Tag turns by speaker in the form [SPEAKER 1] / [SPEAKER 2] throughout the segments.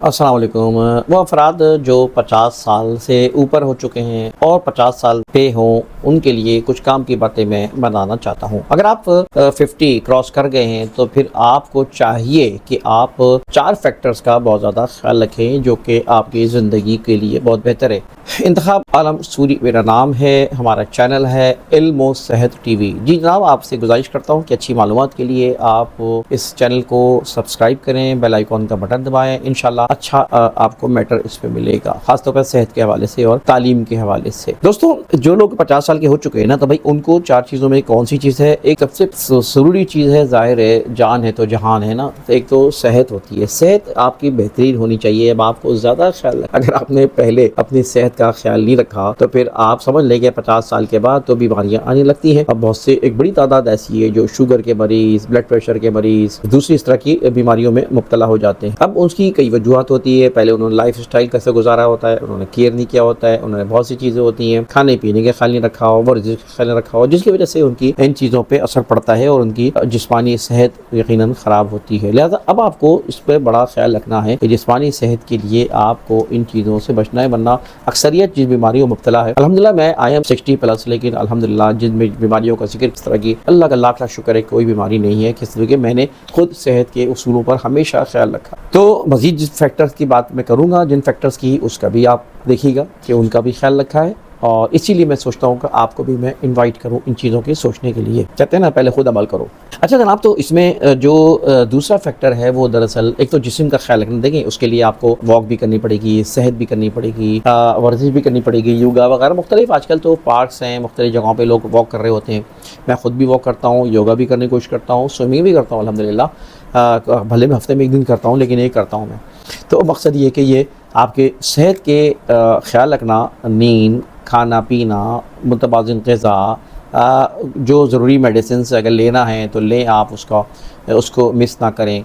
[SPEAKER 1] السلام علیکم۔ وہ افراد جو 50 سال سے اوپر ہو چکے ہیں اور 50 سال پہ ہوں ان کے لیے کچھ کام کی باتیں میں بتانا چاہتا ہوں۔ اگر آپ 50 کراس کر گئے ہیں تو پھر آپ کو چاہیے کہ آپ 4 فیکٹرز کا بہت زیادہ خیال رکھیں جو کہ آپ کی زندگی کے لیے بہت بہتر ہے۔ انتخاب عالم سوری میرا نام ہے، ہمارا چینل ہے علم و صحت ٹی وی۔ جی جناب، آپ سے گزارش کرتا ہوں کہ اچھی معلومات کے لیے آپ اس چینل کو سبسکرائب کریں، بیل آئیکن کا بٹن دبائیں، انشاءاللہ اچھا آپ کو میٹر اس پہ ملے گا، خاص طور پر صحت کے حوالے سے اور تعلیم کے حوالے سے۔ دوستوں، جو لوگ 50 سال کے ہو چکے ہیں نا، تو بھائی ان کو 4 چیزوں میں کون سی چیز ہے؟ ایک سب سے ضروری چیز ہے، ظاہر ہے جان ہے تو جہان ہے نا، ایک تو صحت ہوتی ہے۔ صحت آپ کی بہترین ہونی چاہیے۔ اب آپ کو زیادہ خیال، اگر آپ نے پہلے اپنی صحت کا خیال نہیں رکھا تو پھر آپ سمجھ لیں کہ 50 سال کے بعد تو بیماریاں آنے لگتی ہیں۔ اب بہت سے ایک بڑی تعداد ایسی ہے جو شوگر کے مریض، بلڈ پریشر کے مریض، دوسری اس طرح کی بیماریوں میں مبتلا ہو جاتے ہیں۔ اب اس کی کئی وجوہات ہوتی ہے۔ پہلے انہوں نے لائف اسٹائل کیسے گزارا ہوتا ہے، انہوں نے کیئر نہیں کیا ہوتا ہے، انہوں نے بہت سی چیزیں ہوتی ہیں، کھانے پینے کے خیال نہیں رکھا ہو، ورزش کا خیال نہیں رکھا ہو، جس کی وجہ سے ان کی ان چیزوں پہ اثر پڑتا ہے اور ان کی جسمانی صحت یقیناً خراب ہوتی ہے۔ لہذا اب آپ کو اس پہ بڑا خیال رکھنا ہے کہ جسمانی صحت کے لیے آپ کو ان چیزوں سے بچنا ہے، ورنہ اکثریت جن بیماریوں میں مبتلا ہے، الحمدللہ میں آئی ایم 60 پلس، لیکن الحمدللہ جن بیماریوں کا ذکر اس طرح کی اللہ کا لاکھ لاکھ شکر ہے کوئی بیماری نہیں ہے، کس طرح کہ میں نے خود صحت کے اصولوں پر ہمیشہ خیال رکھا۔ تو مزید جن فیکٹرز کی بات میں کروں گا، جن فیکٹرز کی، اس کا بھی آپ دیکھیے گا کہ ان کا بھی خیال رکھا ہے، اور اسی لیے میں سوچتا ہوں کہ آپ کو بھی میں انوائٹ کروں ان چیزوں کے سوچنے کے لیے۔ کہتے ہیں نا پہلے خود عمل کرو۔ اچھا جناب، تو اس میں جو دوسرا فیکٹر ہے وہ دراصل ایک تو جسم کا خیال رکھنا۔ دیکھیں اس کے لیے آپ کو واک بھی کرنی پڑے گی، صحت بھی کرنی پڑے گی، ورزش بھی کرنی پڑے گی، یوگا وغیرہ مختلف آج کل تو پارکس ہیں، مختلف جگہوں پہ لوگ واک کر رہے ہوتے ہیں۔ میں خود بھی واک کرتا ہوں، یوگا بھی کرنے کی کوشش کرتا ہوں، سوئمنگ بھی کرتا ہوں الحمدللہ، بھلے میں ہفتے میں 1 دن کرتا ہوں لیکن ایک کرتا ہوں میں۔ تو مقصد یہ کہ یہ آپ کے صحت کے خیال رکھنا، نیند، کھانا پینا، متوازن غذا، جو ضروری میڈیسنس اگر لینا ہے تو لیں، آپ اس کو مس نہ کریں۔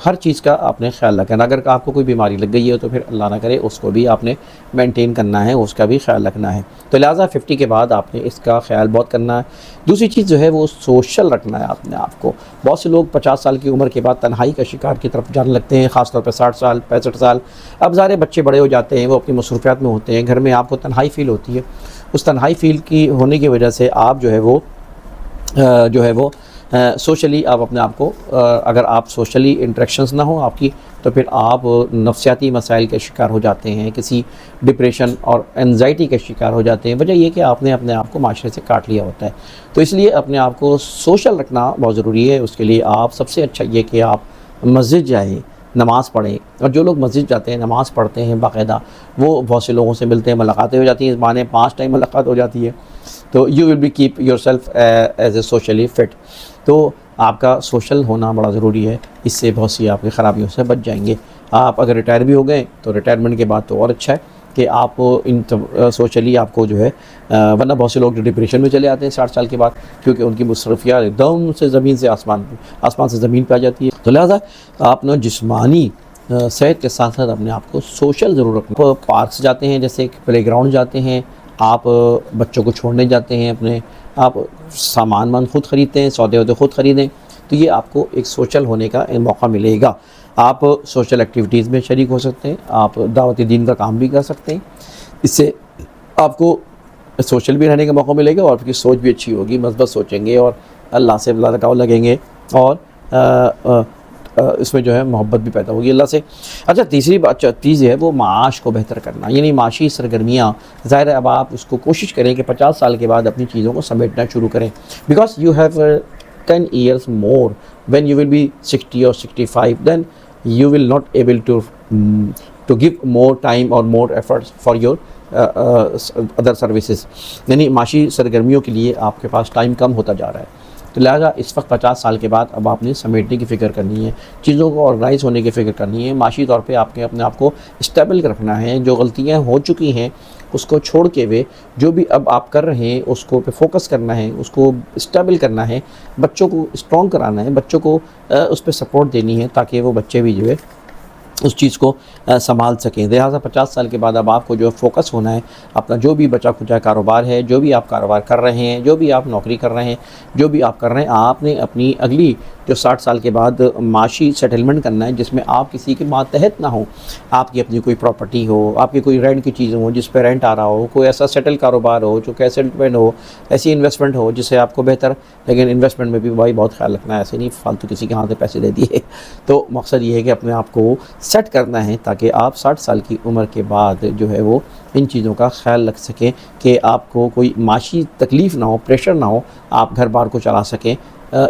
[SPEAKER 1] ہر چیز کا آپ نے خیال رکھنا۔ اگر آپ کو کوئی بیماری لگ گئی ہے تو پھر اللہ نہ کرے اس کو بھی آپ نے مینٹین کرنا ہے، اس کا بھی خیال رکھنا ہے۔ تو لہٰذا 50 کے بعد آپ نے اس کا خیال بہت کرنا ہے۔ دوسری چیز جو ہے وہ سوشل رکھنا ہے اپنے آپ کو۔ بہت سے لوگ 50 سال کی عمر کے بعد تنہائی کا شکار کی طرف جانے لگتے ہیں، خاص طور پہ 60 سال 65 سال۔ اب ظاہر بچے بڑے ہو جاتے ہیں، وہ اپنی مصروفیات میں ہوتے ہیں، گھر میں آپ کو تنہائی فیل ہوتی ہے۔ اس تنہائی فیل کی ہونے کی وجہ سے آپ جو ہے وہ سوشلی آپ اپنے آپ کو، اگر آپ سوشلی انٹریکشنز نہ ہوں آپ کی، تو پھر آپ نفسیاتی مسائل کے شکار ہو جاتے ہیں، کسی ڈپریشن اور انزائٹی کے شکار ہو جاتے ہیں۔ وجہ یہ کہ آپ نے اپنے آپ کو معاشرے سے کاٹ لیا ہوتا ہے۔ تو اس لیے اپنے آپ کو سوشل رکھنا بہت ضروری ہے۔ اس کے لیے آپ سب سے اچھا یہ کہ آپ مسجد جائیں، نماز پڑھیں، اور جو لوگ مسجد جاتے ہیں، نماز پڑھتے ہیں باقاعدہ، وہ بہت سے لوگوں سے ملتے ہیں، ملاقاتیں ہو جاتی ہیں، اس بہانے 5 ٹائم ملاقات ہو جاتی ہے، تو you will be keep yourself as a socially fit. تو آپ کا سوشل ہونا بڑا ضروری ہے، اس سے بہت سی آپ کی خرابیوں سے بچ جائیں گے۔ آپ اگر ریٹائر بھی ہو گئے تو ریٹائرمنٹ کے بعد تو اور اچھا ہے کہ آپ ان سوشلی آپ کو جو ہے، ورنہ بہت سے لوگ جو ڈپریشن میں چلے آتے ہیں 60 سال کے بعد، کیونکہ ان کی مصروفیات ایک دم سے زمین سے آسمان سے زمین پہ آ جاتی ہے۔ تو لہٰذا آپ نے جسمانی صحت کے ساتھ ساتھ اپنے آپ کو سوشل ضرور رکھنا۔ آپ پارکس جاتے ہیں، جیسے پلے گراؤنڈ جاتے ہیں، آپ بچوں کو چھوڑنے جاتے ہیں، آپ سامان خود خریدتے ہیں، سودے خود خریدیں، تو یہ آپ کو ایک سوشل ہونے کا موقع ملے گا۔ آپ سوشل ایکٹیویٹیز میں شریک ہو سکتے ہیں، آپ دعوت دین کا کام بھی کر سکتے ہیں، اس سے آپ کو سوشل بھی رہنے کا موقع ملے گا اور آپ کی سوچ بھی اچھی ہوگی، مثبت سوچیں گے اور اللہ سے لگاؤ لگیں گے، اور اس میں جو ہے محبت بھی پیدا ہوگی اللہ سے۔ اچھا، تیسری چیز ہے وہ معاش کو بہتر کرنا، یعنی معاشی سرگرمیاں۔ ظاہر ہے اب آپ اس کو کوشش کریں کہ 50 سال کے بعد اپنی چیزوں کو سمیٹنا شروع کریں، because you have 10 years more when you will be 60 or 65, then you will not able to give more time or more efforts for your other services، یعنی معاشی سرگرمیوں کے لیے آپ کے پاس ٹائم کم ہوتا جا رہا ہے۔ تو لہٰذا اس وقت 50 سال کے بعد اب آپ نے سمیٹنے کی فکر کرنی ہے، چیزوں کو آرگنائز ہونے کی فکر کرنی ہے، معاشی طور پہ آپ کے اپنے آپ کو اسٹیبل رکھنا ہے، جو غلطیاں ہو چکی ہیں اس کو چھوڑ کے ہوئے جو بھی اب آپ کر رہے ہیں اس کو پہ فوکس کرنا ہے، اس کو اسٹیبل کرنا ہے، بچوں کو اسٹرانگ کرانا ہے، بچوں کو اس پہ سپورٹ دینی ہے تاکہ وہ بچے بھی جو ہے اس چیز کو سنبھال سکیں۔ لہٰذا 50 سال کے بعد اب آپ کو جو فوکس ہونا ہے اپنا جو بھی بچا کھچا کاروبار ہے، جو بھی آپ کاروبار کر رہے ہیں، جو بھی آپ نوکری کر رہے ہیں، جو بھی آپ کر رہے ہیں، آپ نے اپنی اگلی جو 60 سال کے بعد معاشی سیٹلمنٹ کرنا ہے، جس میں آپ کسی کے ماتحت نہ ہوں، آپ کی اپنی کوئی پراپرٹی ہو، آپ کی کوئی رینٹ کی چیزیں ہوں جس پہ رینٹ آ رہا ہو، کوئی ایسا سیٹل کاروبار ہو جو کہ سیٹلمنٹ ہو، ایسی انویسٹمنٹ ہو جس سے آپ کو بہتر، لیکن انویسٹمنٹ میں بھی بھائی بہت خیال رکھنا ہے، ایسے نہیں فالتو کسی کے ہاتھ میں پیسے دے دیے۔ تو مقصد یہ ہے کہ اپنے آپ کو سیٹ کرنا ہے تاکہ آپ 60 سال کی عمر کے بعد جو ہے وہ ان چیزوں کا خیال رکھ سکیں کہ آپ کو کوئی معاشی تکلیف نہ ہو، پریشر نہ ہو، آپ گھر بار کو چلا سکیں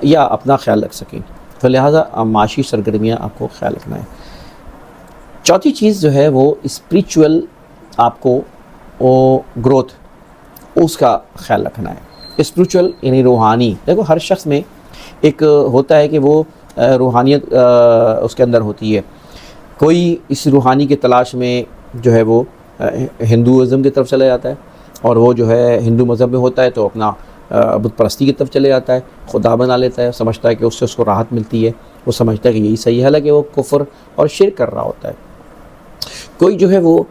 [SPEAKER 1] یا اپنا خیال رکھ سکیں۔ تو لہٰذا معاشی سرگرمیاں آپ کو خیال رکھنا ہے۔ چوتھی چیز جو ہے وہ اسپریچول آپ کو گروتھ، اس کا خیال رکھنا ہے۔ اسپریچول یعنی روحانی، دیکھو ہر شخص میں ایک ہوتا ہے کہ وہ روحانیت اس کے اندر ہوتی ہے۔ کوئی اس روحانی کی تلاش میں جو ہے وہ ہندوازم کی طرف چلا جاتا ہے، اور وہ جو ہے ہندو مذہب میں ہوتا ہے تو اپنا بت پرستی کی طرف چلے جاتا ہے، خدا بنا لیتا ہے، سمجھتا ہے کہ اس سے اس کو راحت ملتی ہے، وہ سمجھتا ہے کہ یہی صحیح ہے، کہ وہ کفر اور شرک کر رہا ہوتا ہے۔ کوئی جو ہے وہ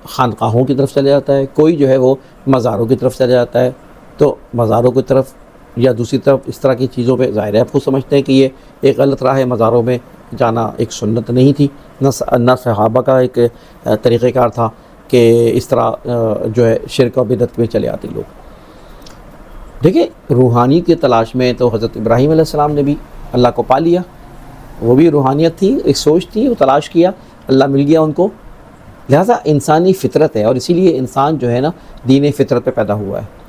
[SPEAKER 1] خانقاہوں کی طرف چلے جاتا ہے، کوئی جو ہے وہ مزاروں کی طرف چلے جاتا ہے۔ تو مزاروں کی طرف یا دوسری طرف اس طرح کی چیزوں پہ ظاہر ہے آپ خود سمجھتے ہیں کہ یہ ایک غلط راہ ہے، مزاروں میں جانا ایک سنت نہیں تھی، نہ صحابہ کا ایک طریقہ کار تھا کہ اس طرح جو ہے شرک و بدعت میں چلے آتے لوگ۔ دیکھیں روحانی کی تلاش میں تو حضرت ابراہیم علیہ السلام نے بھی اللہ کو پا لیا، وہ بھی روحانیت تھی، ایک سوچ تھی، وہ تلاش کیا، اللہ مل گیا ان کو۔ لہٰذا انسانی فطرت ہے، اور اسی لیے انسان جو ہے نا دین فطرت پہ پیدا ہوا ہے،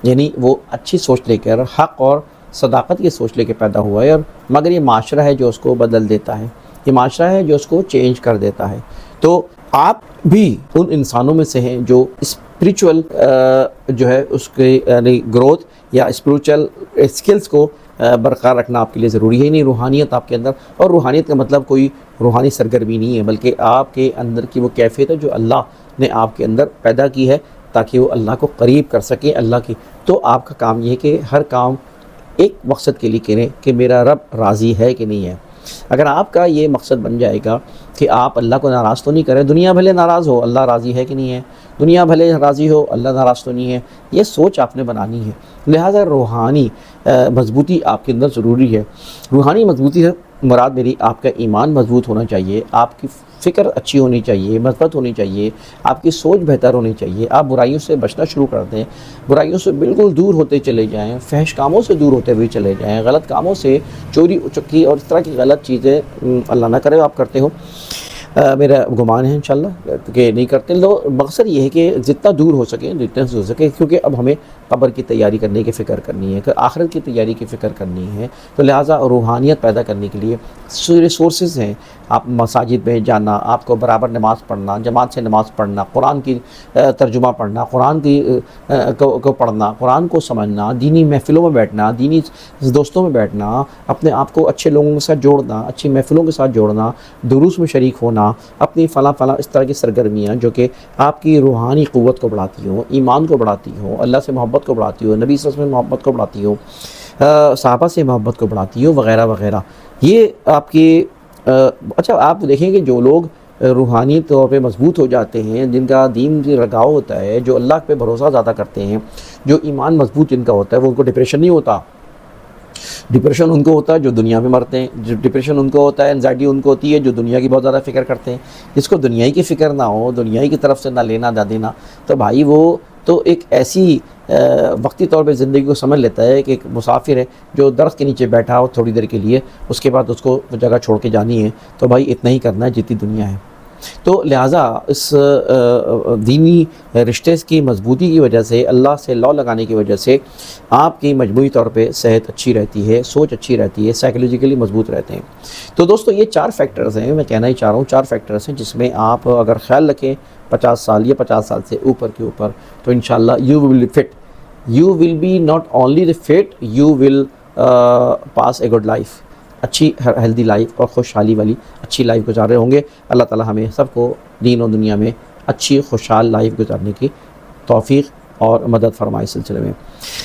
[SPEAKER 1] یعنی وہ اچھی سوچ لے کر، حق اور صداقت کی سوچ لے کے پیدا ہوا ہے، اور مگر یہ معاشرہ ہے جو اس کو بدل دیتا ہے، یہ معاشرہ ہے جو اس کو چینج کر دیتا ہے۔ تو آپ بھی ان انسانوں میں سے ہیں جو اسپریچول جو ہے اس کے یعنی گروتھ یا اسپریچول اسکلز کو برقرار رکھنا آپ کے لیے ضروری ہے، یعنی روحانیت آپ کے اندر۔ اور روحانیت کا مطلب کوئی روحانی سرگرمی نہیں ہے، بلکہ آپ کے اندر کی وہ کیفیت ہے جو اللہ نے آپ کے اندر پیدا کی ہے تاکہ وہ اللہ کو قریب کر سکے اللہ کی۔ تو آپ کا کام یہ ہے کہ ہر کام ایک مقصد کے لیے کریں کہ میرا رب راضی ہے کہ نہیں ہے۔ اگر آپ کا یہ مقصد بن جائے گا کہ آپ اللہ کو ناراض تو نہیں کریں، دنیا بھلے ناراض ہو اللہ راضی ہے کہ نہیں ہے، دنیا بھلے راضی ہو اللہ ناراض تو نہیں ہے، یہ سوچ آپ نے بنانی ہے۔ لہٰذا روحانی مضبوطی آپ کے اندر ضروری ہے۔ روحانی مضبوطی سے مراد میری آپ کا ایمان مضبوط ہونا چاہیے، آپ کی فکر اچھی ہونی چاہیے، مثبت ہونی چاہیے، آپ کی سوچ بہتر ہونی چاہیے، آپ برائیوں سے بچنا شروع کر دیں، برائیوں سے بالکل دور ہوتے چلے جائیں، فحش کاموں سے دور ہوتے ہوئے چلے جائیں، غلط کاموں سے، چوری چکی اور اس طرح کی غلط چیزیں اللہ نہ کرے آپ کرتے ہو، میرا گمان ہے انشاءاللہ کہ نہیں کرتے لوگ۔ مقصد یہ ہے کہ جتنا دور ہو سکے جتنا ہو سکے، کیونکہ اب ہمیں قبر کی تیاری کرنے کی فکر کرنی ہے، کہ آخرت کی تیاری کی فکر کرنی ہے، تو لہٰذا روحانیت پیدا کرنے کے لیے ریسورسز ہیں۔ آپ مساجد میں جانا، آپ کو برابر نماز پڑھنا، جماعت سے نماز پڑھنا، قرآن کی ترجمہ پڑھنا، قرآن کی کو پڑھنا، قرآن کو سمجھنا، دینی محفلوں میں بیٹھنا، دینی دوستوں میں بیٹھنا، اپنے آپ کو اچھے لوگوں کے ساتھ جوڑنا، اچھی محفلوں کے ساتھ جوڑنا، دروس میں شریک ہونا، اپنی فلاں اس طرح کی سرگرمیاں جو کہ آپ کی روحانی قوت کو بڑھاتی ہوں، ایمان کو بڑھاتی ہوں، اللہ سے محبت کو بڑھاتی ہوں، نبی صلی اللہ علیہ وسلم سے محبت کو بڑھاتی ہوں، صحابہ سے محبت کو بڑھاتی ہوں، وغیرہ وغیرہ۔ یہ آپ کی اچھا آپ دیکھیں کہ جو لوگ روحانی طور پہ مضبوط ہو جاتے ہیں، جن کا دین سے لگاؤ ہوتا ہے، جو اللہ پہ بھروسہ زیادہ کرتے ہیں، جو ایمان مضبوط جن کا ہوتا ہے، وہ ان کو ڈپریشن نہیں ہوتا۔ ڈپریشن ان کو ہوتا ہے جو دنیا میں مرتے ہیں، جو ڈپریشن ان کو ہوتا ہے، انزائٹی ان کو ہوتی ہے جو دنیا کی بہت زیادہ فکر کرتے ہیں۔ جس کو دنیا کی فکر نہ ہو، دنیا کی طرف سے نہ لینا نہ دینا، تو بھائی وہ تو ایک ایسی وقتی طور پہ زندگی کو سمجھ لیتا ہے کہ ایک مسافر ہے جو درخت کے نیچے بیٹھا ہو تھوڑی دیر کے لیے، اس کے بعد اس کو جگہ چھوڑ کے جانی ہے، تو بھائی اتنا ہی کرنا ہے جتنی دنیا ہے۔ تو لہٰذا اس دینی رشتے کی مضبوطی کی وجہ سے، اللہ سے لو لگانے کی وجہ سے آپ کی مجموعی طور پہ صحت اچھی رہتی ہے، سوچ اچھی رہتی ہے، سائیکولوجیکلی مضبوط رہتے ہیں۔ تو دوستو یہ 4 فیکٹرز ہیں، میں کہنا ہی چاہ رہا ہوں 4 فیکٹرز ہیں جس میں آپ اگر خیال رکھیں 50 سال یا 50 سال سے اوپر کے اوپر، تو انشاءاللہ you will be fit. You will be not only the fit, you will pass a good life. اچھی ہیلدی لائف اور خوشحالی والی اچھی لائف گزارے ہوں گے۔ اللہ تعالی ہمیں سب کو دین و دنیا میں اچھی خوشحال لائف گزارنے کی توفیق اور مدد فرمائے۔ اس سلسلے میں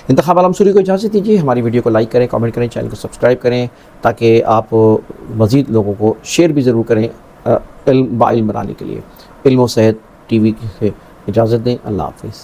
[SPEAKER 1] انتخاب عالم سوری کو اجازت دیجیے، ہماری ویڈیو کو لائک کریں، کامنٹ کریں، چینل کو سبسکرائب کریں تاکہ آپ مزید لوگوں کو شیئر بھی ضرور کریں علم بنانے کے لیے۔ علم و صحت ٹی وی سے اجازت دیں، اللہ حافظ۔